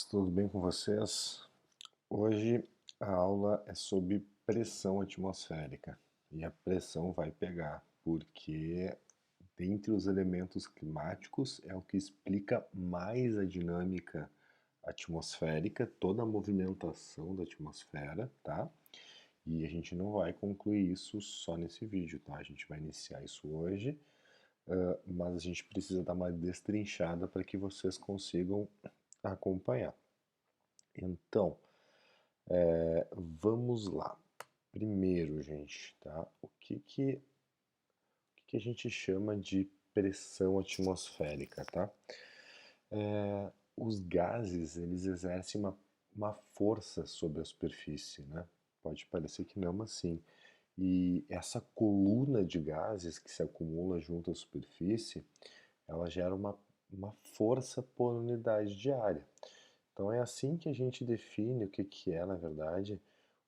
Tudo bem com vocês? Hoje a aula é sobre pressão atmosférica e a pressão vai pegar, porque dentre os elementos climáticos é o que explica mais a dinâmica atmosférica, toda a movimentação da atmosfera, tá? E a gente não vai concluir isso só nesse vídeo, tá? A gente vai iniciar isso hoje, mas a gente precisa dar uma destrinchada para que vocês consigam acompanhar. Então, vamos lá. Primeiro, gente, tá? O que a gente chama de pressão atmosférica, tá? Os gases, eles exercem uma força sobre a superfície, né? Pode parecer que não, mas sim. E essa coluna de gases que se acumula junto à superfície, ela gera uma força por unidade de área. Então é assim que a gente define o que é, na verdade,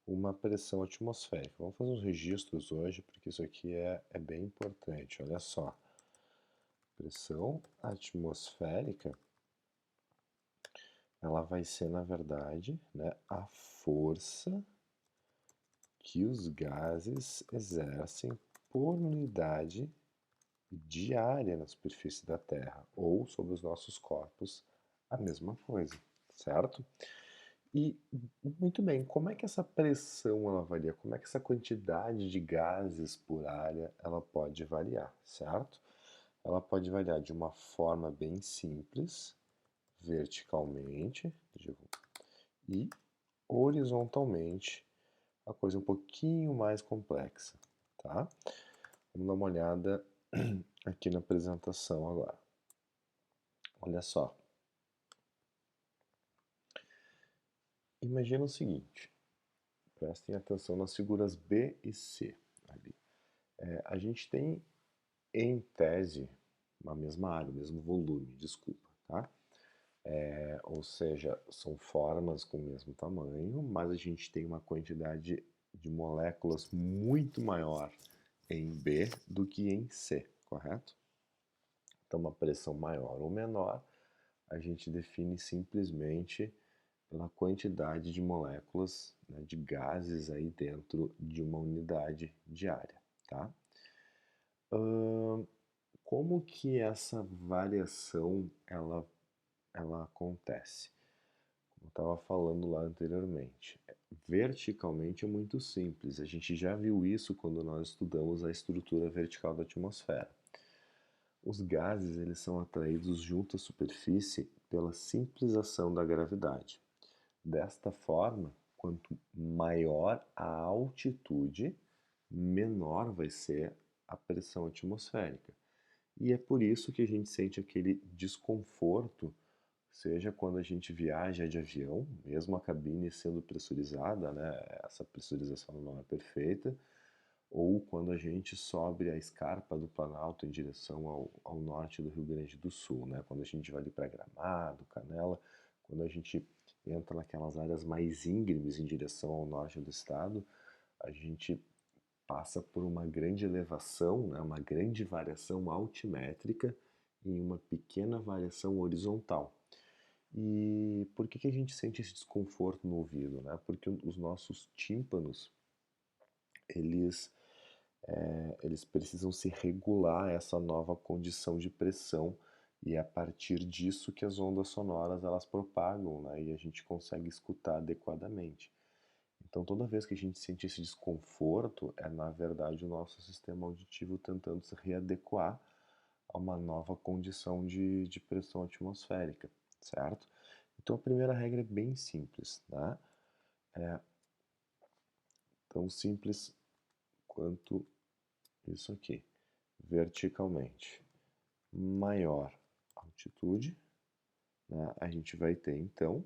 uma pressão atmosférica. Vamos fazer uns registros hoje, porque isso aqui é bem importante. Olha só, pressão atmosférica, ela vai ser, na verdade, né, a força que os gases exercem por unidade de área na superfície da Terra, ou sobre os nossos corpos, a mesma coisa, certo? E, muito bem, como é que essa pressão ela varia? Como é que essa quantidade de gases por área ela pode variar, certo? Ela pode variar de uma forma bem simples, verticalmente, e horizontalmente, a coisa um pouquinho mais complexa, tá? Vamos dar uma olhada aqui na apresentação agora. Olha só. Imagina o seguinte, prestem atenção nas figuras B e C ali. A gente tem, em tese, uma mesma área, o mesmo volume, desculpa, tá? Ou seja, são formas com o mesmo tamanho, mas a gente tem uma quantidade de moléculas muito maior em B do que em C, correto? Então, uma pressão maior ou menor, a gente define simplesmente pela quantidade de moléculas, né, de gases aí dentro de uma unidade de área, tá? Como que essa variação ela acontece? Como eu estava falando lá anteriormente, verticalmente é muito simples. A gente já viu isso quando nós estudamos a estrutura vertical da atmosfera. Os gases eles são atraídos junto à superfície pela simples ação da gravidade. Desta forma, quanto maior a altitude, menor vai ser a pressão atmosférica. E é por isso que a gente sente aquele desconforto, seja quando a gente viaja de avião, mesmo a cabine sendo pressurizada, né? Essa pressurização não é perfeita, ou quando a gente sobe a escarpa do Planalto em direção ao norte do Rio Grande do Sul, né? Quando a gente vai ali para Gramado, Canela, quando a gente entra naquelas áreas mais íngremes em direção ao norte do estado, a gente passa por uma grande elevação, né? Uma grande variação altimétrica em uma pequena variação horizontal. E por que a gente sente esse desconforto no ouvido, né? Porque os nossos tímpanos, eles eles precisam se regular a essa nova condição de pressão e é a partir disso que as ondas sonoras elas propagam, né, e a gente consegue escutar adequadamente. Então toda vez que a gente sente esse desconforto, é na verdade o nosso sistema auditivo tentando se readequar a uma nova condição de pressão atmosférica, certo? Então a primeira regra é bem simples, tá? Tão simples quanto isso aqui, verticalmente. Maior altitude, né, a gente vai ter então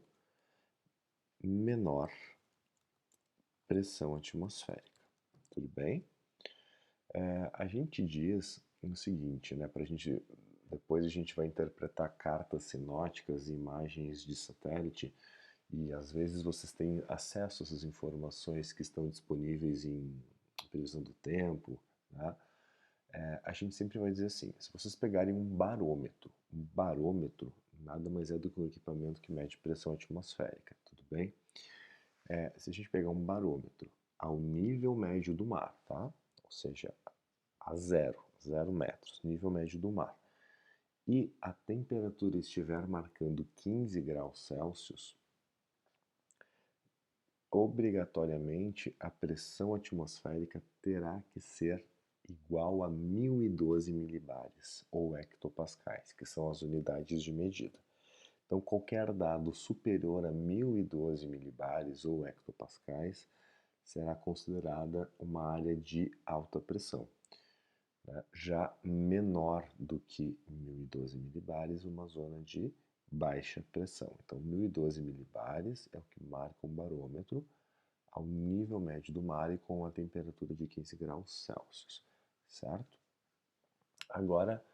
menor pressão atmosférica. Tudo bem? A gente diz o seguinte, né, para a gente depois a gente vai interpretar cartas sinóticas e imagens de satélite e às vezes vocês têm acesso a essas informações que estão disponíveis em previsão do tempo, né? A gente sempre vai dizer assim, se vocês pegarem um barômetro nada mais é do que um equipamento que mede pressão atmosférica, tudo bem? Se a gente pegar um barômetro ao nível médio do mar, tá? Ou seja, a zero metros, nível médio do mar, e a temperatura estiver marcando 15 graus Celsius, obrigatoriamente a pressão atmosférica terá que ser igual a 1012 milibares ou hectopascais, que são as unidades de medida. Então, qualquer dado superior a 1012 milibares ou hectopascais será considerada uma área de alta pressão, né? Já menor do que 1012 milibares, uma zona de baixa pressão. Então, 1012 milibares é o que marca um barômetro ao nível médio do mar e com a temperatura de 15 graus Celsius, certo? Agora,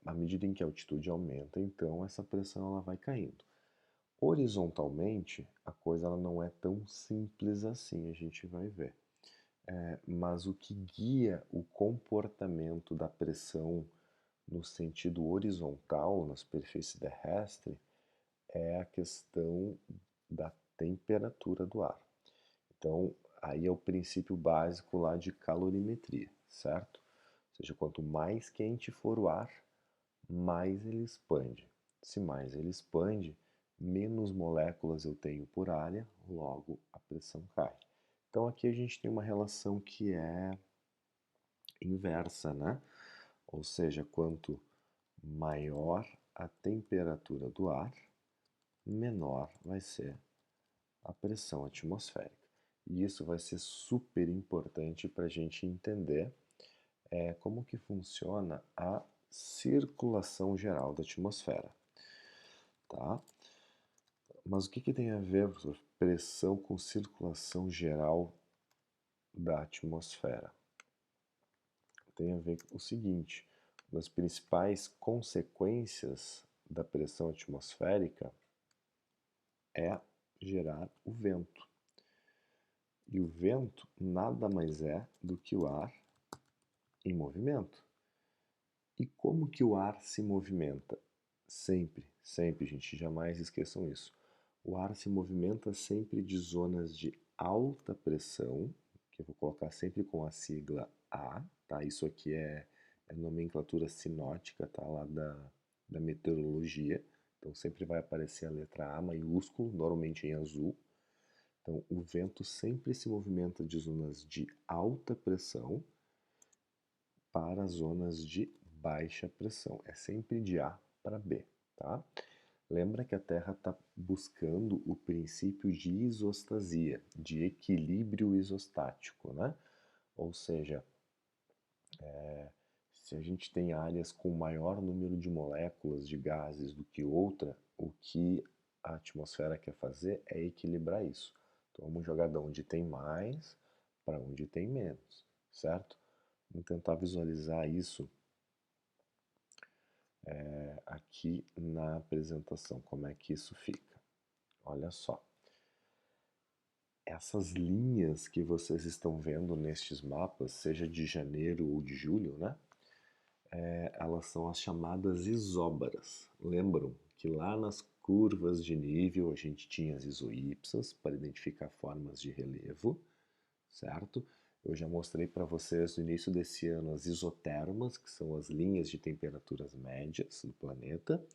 à medida em que a altitude aumenta, então essa pressão ela vai caindo. Horizontalmente, a coisa ela não é tão simples assim, a gente vai ver. Mas o que guia o comportamento da pressão no sentido horizontal, na superfície terrestre, é a questão da temperatura do ar. Então, aí é o princípio básico lá de calorimetria, certo? Ou seja, quanto mais quente for o ar, mais ele expande. Se mais ele expande, menos moléculas eu tenho por área, logo a pressão cai. Então aqui a gente tem uma relação que é inversa, né? Ou seja, quanto maior a temperatura do ar, menor vai ser a pressão atmosférica. E isso vai ser super importante para a gente entender como que funciona a circulação geral da atmosfera, tá? Mas o que tem a ver, professor, pressão com circulação geral da atmosfera? Tem a ver com o seguinte: uma das principais consequências da pressão atmosférica é gerar o vento. E o vento nada mais é do que o ar em movimento. E como que o ar se movimenta? Sempre, sempre, gente, jamais esqueçam isso. O ar se movimenta sempre de zonas de alta pressão, que eu vou colocar sempre com a sigla A, tá? Isso aqui é nomenclatura sinótica, tá? Lá da meteorologia. Então sempre vai aparecer a letra A maiúsculo, normalmente em azul. Então o vento sempre se movimenta de zonas de alta pressão para zonas de baixa pressão. É sempre de A para B, tá? Lembra que a Terra está buscando o princípio de isostasia, de equilíbrio isostático, né? Ou seja, se a gente tem áreas com maior número de moléculas de gases do que outra, o que a atmosfera quer fazer é equilibrar isso. Então vamos jogar de onde tem mais para onde tem menos, certo? Vamos tentar visualizar isso aqui na apresentação, como é que isso fica. Olha só. Essas linhas que vocês estão vendo nestes mapas, seja de janeiro ou de julho, né? Elas são as chamadas isóbaras. Lembram que lá nas curvas de nível a gente tinha as isoípsas para identificar formas de relevo, certo? Eu já mostrei para vocês no início desse ano as isotermas, que são as linhas de temperaturas médias do planeta,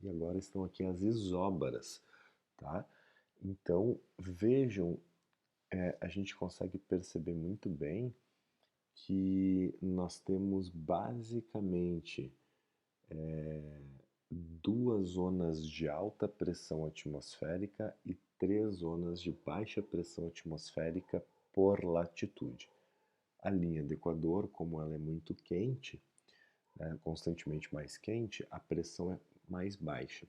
e agora estão aqui as isóbaras, tá? Então vejam, a gente consegue perceber muito bem que nós temos basicamente duas zonas de alta pressão atmosférica e três zonas de baixa pressão atmosférica por latitude. A linha do Equador, como ela é muito quente, né, constantemente mais quente, a pressão é mais baixa.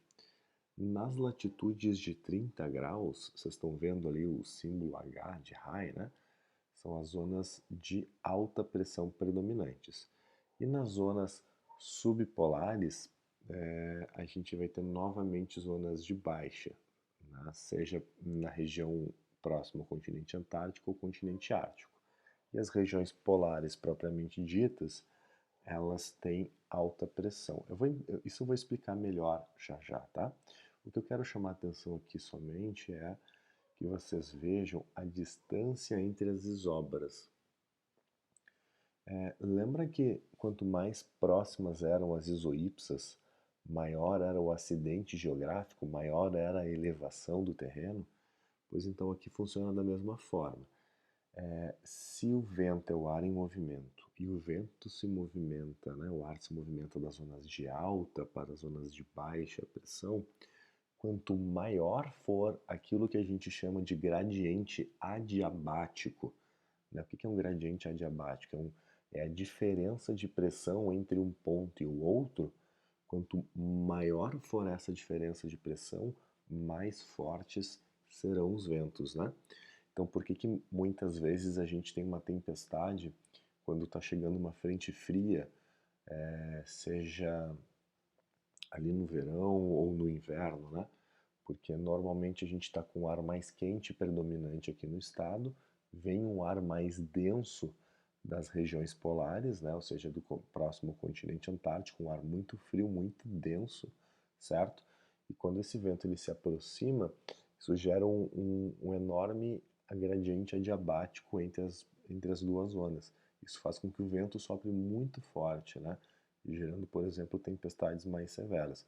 Nas latitudes de 30 graus, vocês estão vendo ali o símbolo H de high, né? São as zonas de alta pressão predominantes. E nas zonas subpolares, a gente vai ter novamente zonas de baixa, né? Seja na região próxima ao continente antártico ou continente ártico. E as regiões polares propriamente ditas elas têm alta pressão. Isso eu vou explicar melhor já já, tá? O que eu quero chamar a atenção aqui somente é que vocês vejam a distância entre as isobras. Lembra que quanto mais próximas eram as isoípsas, maior era o acidente geográfico, maior era a elevação do terreno? Pois então aqui funciona da mesma forma. Se o vento é o ar em movimento e o vento se movimenta, né, o ar se movimenta das zonas de alta para as zonas de baixa pressão, quanto maior for aquilo que a gente chama de gradiente adiabático, né? O que é um gradiente adiabático? É a diferença de pressão entre um ponto e o outro. Quanto maior for essa diferença de pressão, mais fortes serão os ventos, né? Então, por que que muitas vezes a gente tem uma tempestade quando está chegando uma frente fria, seja ali no verão ou no inverno, né? Porque normalmente a gente está com um ar mais quente predominante aqui no estado, vem um ar mais denso das regiões polares, né? Ou seja, do próximo continente antártico, um ar muito frio, muito denso, certo? E quando esse vento ele se aproxima, isso gera um enorme gradiente adiabático entre as duas zonas. Isso faz com que o vento sopre muito forte, né? Gerando, por exemplo, tempestades mais severas.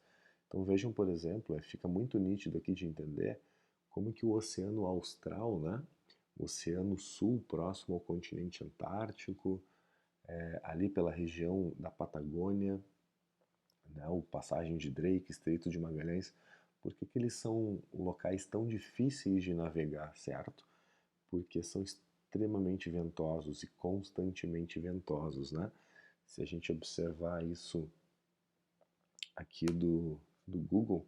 Então vejam, por exemplo, fica muito nítido aqui de entender como que o Oceano Austral, né, o Oceano Sul, próximo ao continente Antártico, ali pela região da Patagônia, né, o Passagem de Drake, Estreito de Magalhães, por que que eles são locais tão difíceis de navegar, certo? Porque são extremamente ventosos e constantemente ventosos, né? Se a gente observar isso aqui do Google,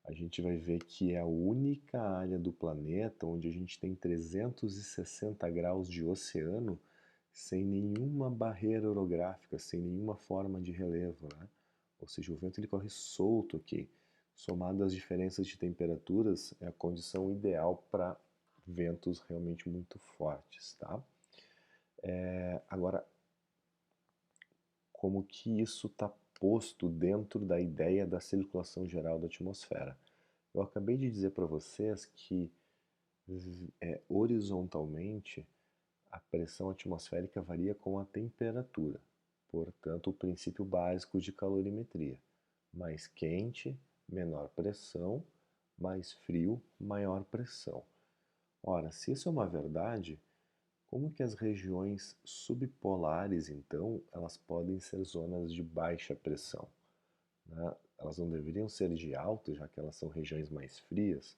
a gente vai ver que é a única área do planeta onde a gente tem 360 graus de oceano sem nenhuma barreira orográfica, sem nenhuma forma de relevo, né? Ou seja, o vento ele corre solto aqui. Somado às diferenças de temperaturas, é a condição ideal para ventos realmente muito fortes, tá? Agora, como que isso está posto dentro da ideia da circulação geral da atmosfera? Eu acabei de dizer para vocês que horizontalmente a pressão atmosférica varia com a temperatura, portanto, o princípio básico de calorimetria. Mais quente, menor pressão, mais frio, maior pressão. Ora, se isso é uma verdade, como que as regiões subpolares, então, elas podem ser zonas de baixa pressão, né? Elas não deveriam ser de alta, já que elas são regiões mais frias.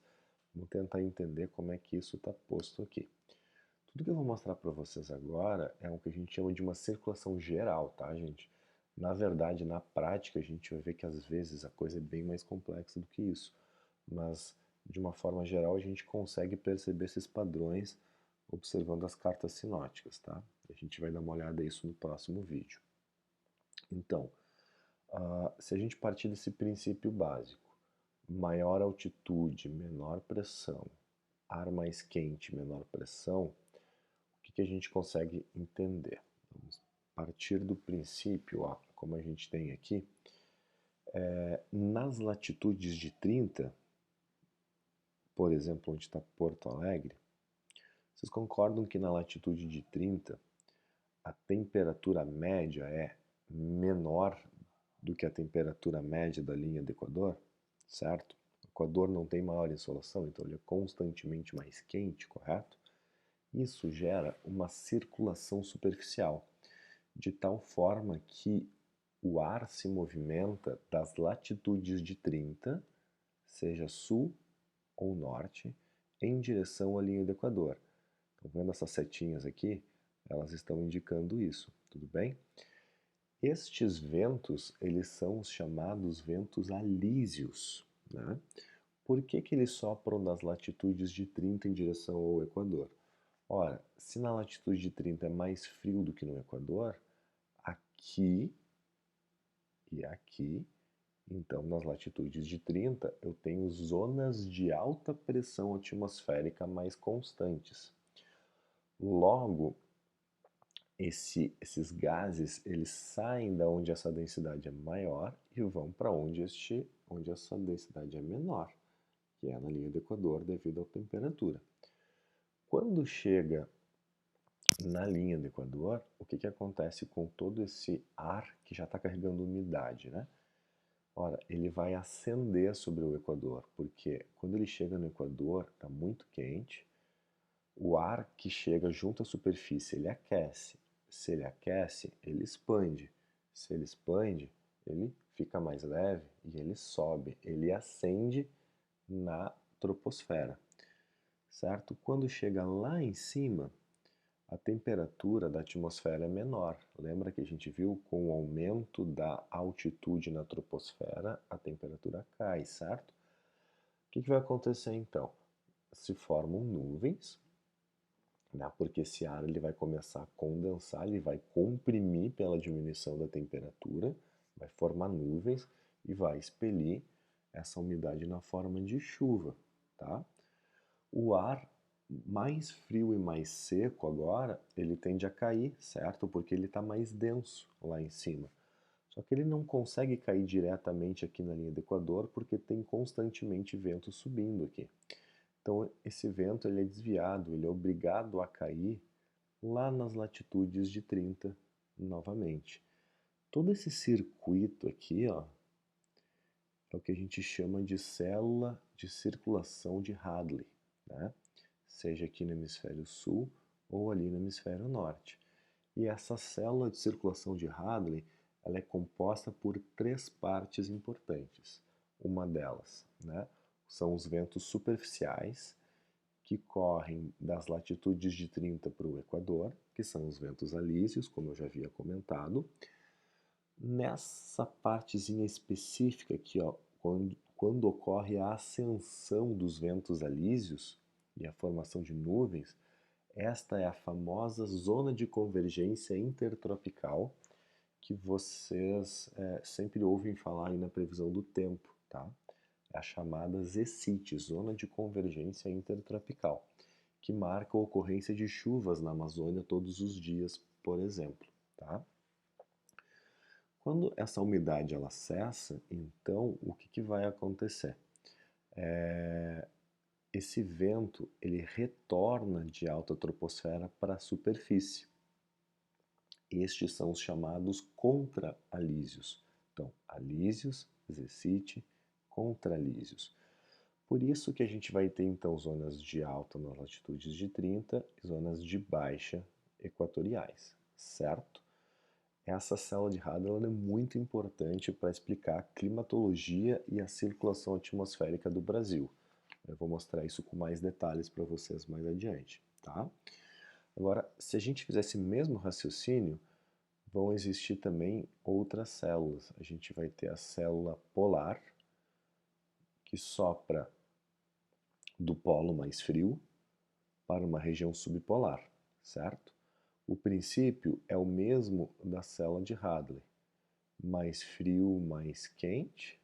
Vamos tentar entender como é que isso está posto aqui. Tudo que eu vou mostrar para vocês agora é o que a gente chama de uma circulação geral, tá, gente? Na verdade, na prática, a gente vai ver que às vezes a coisa é bem mais complexa do que isso. Mas, de uma forma geral, a gente consegue perceber esses padrões observando as cartas sinóticas, tá? A gente vai dar uma olhada nisso no próximo vídeo. Então, se a gente partir desse princípio básico, maior altitude, menor pressão, ar mais quente, menor pressão, o que que a gente consegue entender? Vamos partir do princípio, ó, como a gente tem aqui, nas latitudes de 30, por exemplo, onde está Porto Alegre, vocês concordam que na latitude de 30 a temperatura média é menor do que a temperatura média da linha do Equador, certo? O Equador não tem maior insolação, então ele é constantemente mais quente, correto? Isso gera uma circulação superficial, de tal forma que o ar se movimenta das latitudes de 30, seja sul ou norte, em direção à linha do Equador. Estão vendo essas setinhas aqui? Elas estão indicando isso, tudo bem? Estes ventos, eles são os chamados ventos alísios, né? Por que que eles sopram das latitudes de 30 em direção ao Equador? Ora, se na latitude de 30 é mais frio do que no Equador, aqui e aqui, então nas latitudes de 30 eu tenho zonas de alta pressão atmosférica mais constantes. Logo, esses gases, eles saem da onde essa densidade é maior e vão para onde essa densidade é menor, que é na linha do Equador devido à temperatura. Quando chega na linha do Equador, o que acontece com todo esse ar que já está carregando umidade, né? Ora, ele vai ascender sobre o Equador, porque quando ele chega no Equador, está muito quente, o ar que chega junto à superfície, ele aquece. Se ele aquece, ele expande. Se ele expande, ele fica mais leve e ele sobe, ele ascende na troposfera, certo? Quando chega lá em cima, a temperatura da atmosfera é menor. Lembra que a gente viu com o aumento da altitude na troposfera, a temperatura cai, certo? O que vai acontecer então? Se formam nuvens, né? Porque esse ar ele vai começar a condensar, ele vai comprimir pela diminuição da temperatura, vai formar nuvens e vai expelir essa umidade na forma de chuva, tá? O ar mais frio e mais seco agora, ele tende a cair, certo? Porque ele está mais denso lá em cima. Só que ele não consegue cair diretamente aqui na linha do Equador porque tem constantemente vento subindo aqui. Então esse vento ele é desviado, ele é obrigado a cair lá nas latitudes de 30 novamente. Todo esse circuito aqui, ó, é o que a gente chama de célula de circulação de Hadley, né? Seja aqui no hemisfério sul ou ali no hemisfério norte. E essa célula de circulação de Hadley, ela é composta por três partes importantes. Uma delas, né, são os ventos superficiais, que correm das latitudes de 30 para o Equador, que são os ventos alísios, como eu já havia comentado. Nessa partezinha específica aqui, ó, quando ocorre a ascensão dos ventos alísios e a formação de nuvens, esta é a famosa zona de convergência intertropical que vocês sempre ouvem falar aí na previsão do tempo, tá? É a chamada ZCIT, Zona de Convergência Intertropical, que marca a ocorrência de chuvas na Amazônia todos os dias, por exemplo, tá? Quando essa umidade ela cessa, então o que vai acontecer? Esse vento ele retorna de alta troposfera para a superfície. Estes são os chamados contra-alísios. Então, alísios, ZCIT, contra-alísios. Por isso que a gente vai ter então zonas de alta nas latitudes de 30 e zonas de baixa equatoriais, certo? Essa célula de Hadley é muito importante para explicar a climatologia e a circulação atmosférica do Brasil. Eu vou mostrar isso com mais detalhes para vocês mais adiante, tá? Agora, se a gente fizer esse mesmo raciocínio, vão existir também outras células. A gente vai ter a célula polar, que sopra do polo mais frio para uma região subpolar, certo? O princípio é o mesmo da célula de Hadley. Mais frio, mais quente,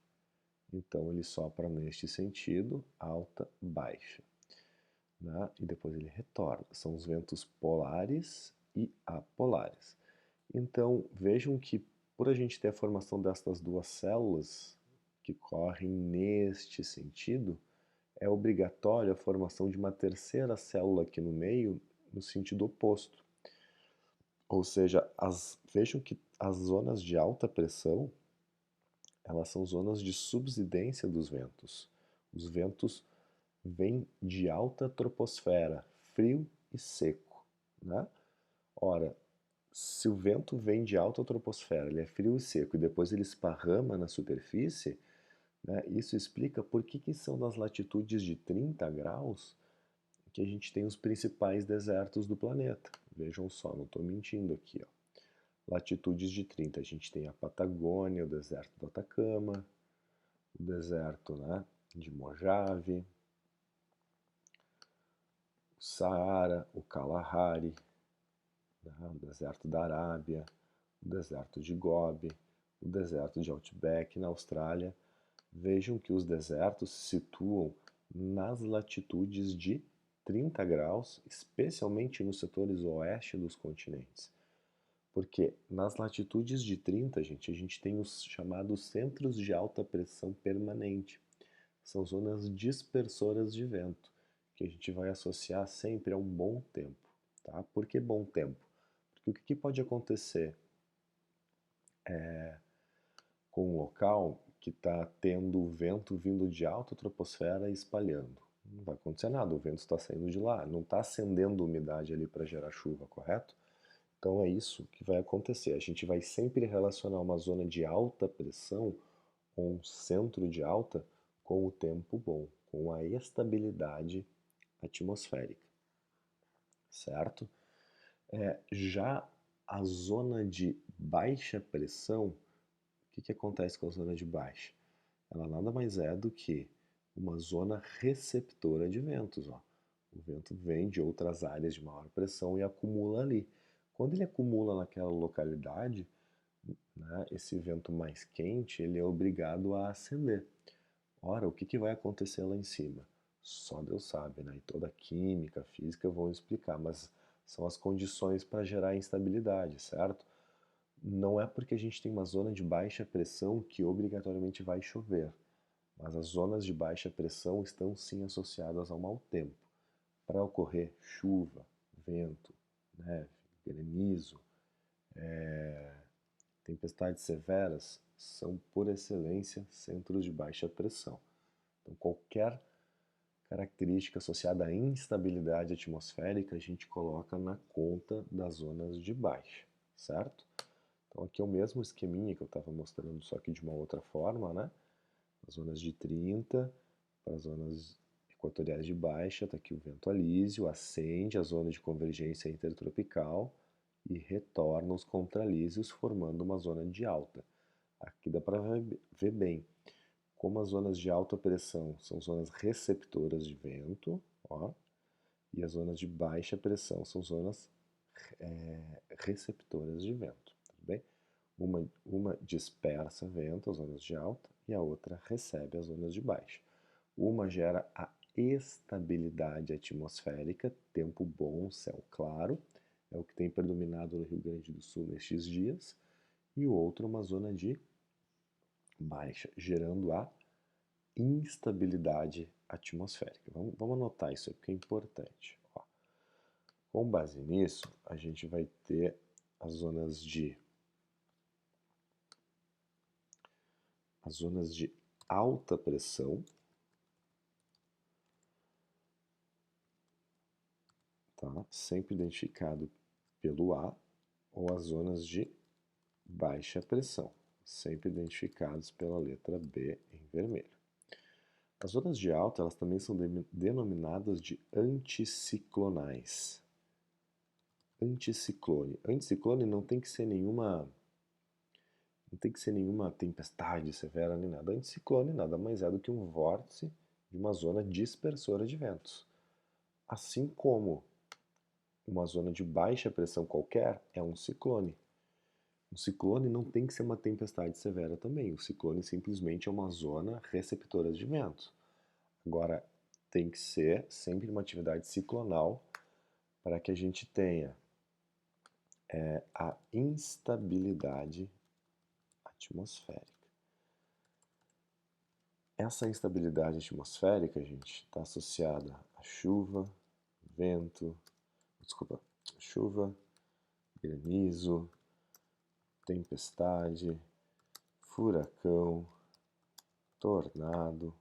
então ele sopra neste sentido, alta, baixa, né? E depois ele retorna. São os ventos polares e apolares. Então vejam que por a gente ter a formação destas duas células que correm neste sentido, é obrigatório a formação de uma terceira célula aqui no meio, no sentido oposto. Ou seja, vejam que as zonas de alta pressão, elas são zonas de subsidência dos ventos. Os ventos vêm de alta troposfera, frio e seco, né? Ora, se o vento vem de alta troposfera, ele é frio e seco, e depois ele esparrama na superfície, né, isso explica por que são nas latitudes de 30 graus que a gente tem os principais desertos do planeta. Vejam só, não estou mentindo aqui, ó. Latitudes de 30, a gente tem a Patagônia, o deserto do Atacama, o deserto, né, de Mojave, o Saara, o Kalahari, né, o deserto da Arábia, o deserto de Gobi, o deserto de Outback na Austrália. Vejam que os desertos se situam nas latitudes de 30 graus, especialmente nos setores oeste dos continentes. Porque nas latitudes de 30, gente, a gente tem os chamados centros de alta pressão permanente. São zonas dispersoras de vento, que a gente vai associar sempre a um bom tempo, tá? Por que bom tempo? Porque o que pode acontecer com um local que está tendo vento vindo de alta troposfera e espalhando? Não vai acontecer nada, o vento está saindo de lá, não está acendendo umidade ali para gerar chuva, correto? Então é isso que vai acontecer. A gente vai sempre relacionar uma zona de alta pressão ou um centro de alta com o tempo bom, com a estabilidade atmosférica, certo? Já a zona de baixa pressão, o que acontece com a zona de baixa? Ela nada mais é do que uma zona receptora de ventos. Ó. O vento vem de outras áreas de maior pressão e acumula ali. Quando ele acumula naquela localidade, né, esse vento mais quente, ele é obrigado a ascender. Ora, o que vai acontecer lá em cima? Só Deus sabe, né? E toda a química, a física vão explicar, mas são as condições para gerar instabilidade, certo? Não é porque a gente tem uma zona de baixa pressão que obrigatoriamente vai chover, mas as zonas de baixa pressão estão sim associadas ao mau tempo. Para ocorrer chuva, vento, neve, granizo, tempestades severas, são por excelência centros de baixa pressão. Então, qualquer característica associada à instabilidade atmosférica a gente coloca na conta das zonas de baixa, certo? Então aqui é o mesmo esqueminha que eu estava mostrando, só que de uma outra forma, né? As zonas de 30 para as zonas equatoriais de baixa, está aqui o vento alísio, ascende a zona de convergência intertropical e retorna os contralísios, formando uma zona de alta. Aqui dá para ver bem como as zonas de alta pressão são zonas receptoras de vento, ó, e as zonas de baixa pressão são zonas receptoras de vento, tudo bem? Uma dispersa vento, as zonas de alta, e a outra recebe as zonas de baixa. Uma gera a estabilidade atmosférica, tempo bom, céu claro, é o que tem predominado no Rio Grande do Sul nestes dias, e o outro uma zona de baixa, gerando a instabilidade atmosférica. Vamos anotar isso aí porque é importante. Ó. Com base nisso, a gente vai ter as zonas de alta pressão, tá? Sempre identificado pelo A, ou as zonas de baixa pressão, sempre identificados pela letra B em vermelho. As zonas de alta, elas também são denominadas de anticiclonais. Anticiclone. Anticiclone não tem que ser nenhuma tempestade severa nem nada. Anticiclone nada mais é do que um vórtice de uma zona dispersora de ventos. Assim como uma zona de baixa pressão qualquer é um ciclone. Um ciclone não tem que ser uma tempestade severa também. O ciclone simplesmente é uma zona receptora de vento. Agora, tem que ser sempre uma atividade ciclonal para que a gente tenha a instabilidade atmosférica. Essa instabilidade atmosférica, gente, está associada a chuva, chuva, granizo, tempestade, furacão, tornado,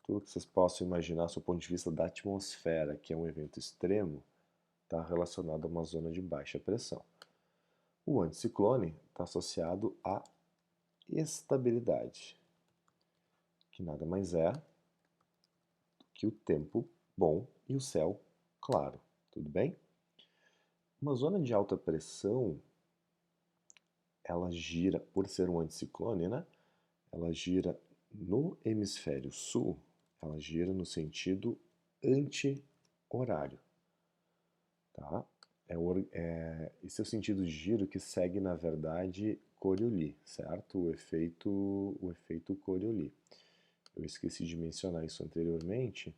tudo que vocês possam imaginar do ponto de vista da atmosfera, que é um evento extremo, está relacionado a uma zona de baixa pressão. O anticiclone está associado à estabilidade, que nada mais é do que o tempo bom e o céu claro, tudo bem? Uma zona de alta pressão, ela gira, por ser um anticiclone, né? Ela gira no hemisfério sul, ela gira no sentido anti-horário, tá? Esse é o sentido de giro que segue, na verdade, Coriolis, certo? O efeito Coriolis. Eu esqueci de mencionar isso anteriormente,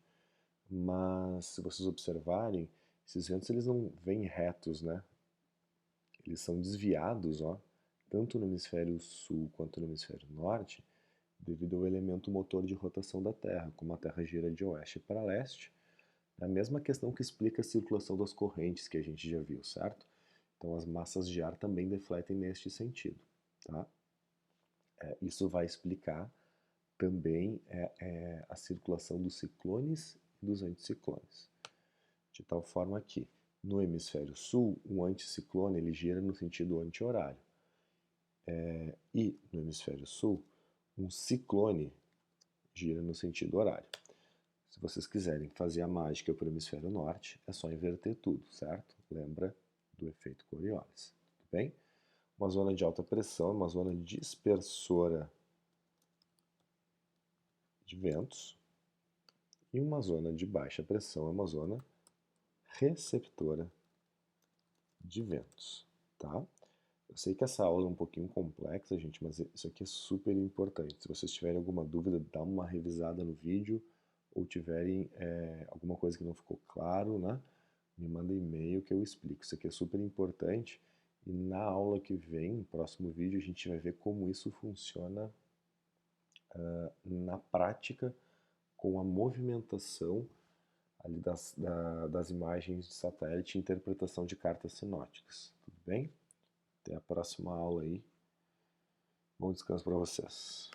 mas se vocês observarem, esses ventos eles não vêm retos, né? eles são desviados, ó, tanto no hemisfério sul quanto no hemisfério norte, devido ao elemento motor de rotação da Terra. Como a Terra gira de oeste para leste, é a mesma questão que explica a circulação das correntes que a gente já viu, certo? Então as massas de ar também defletem neste sentido, tá? Isso vai explicar também a circulação dos ciclones e dos anticiclones. De tal forma que, no hemisfério sul, um anticiclone ele gira no sentido anti-horário. E, no hemisfério sul, um ciclone gira no sentido horário. Se vocês quiserem fazer a mágica para o hemisfério norte, é só inverter tudo, certo? Lembra do efeito Coriolis, tudo bem? Uma zona de alta pressão, uma zona dispersora de ventos, e uma zona de baixa pressão é uma zona receptora de ventos, tá? Eu sei que essa aula é um pouquinho complexa, gente, mas isso aqui é super importante. Se vocês tiverem alguma dúvida, dá uma revisada no vídeo, ou tiverem alguma coisa que não ficou claro, né? Me manda e-mail que eu explico. Isso aqui é super importante. E na aula que vem, no próximo vídeo, a gente vai ver como isso funciona na prática com a movimentação ali das imagens de satélite e interpretação de cartas sinóticas. Tudo bem? Até a próxima aula aí. Bom descanso para vocês.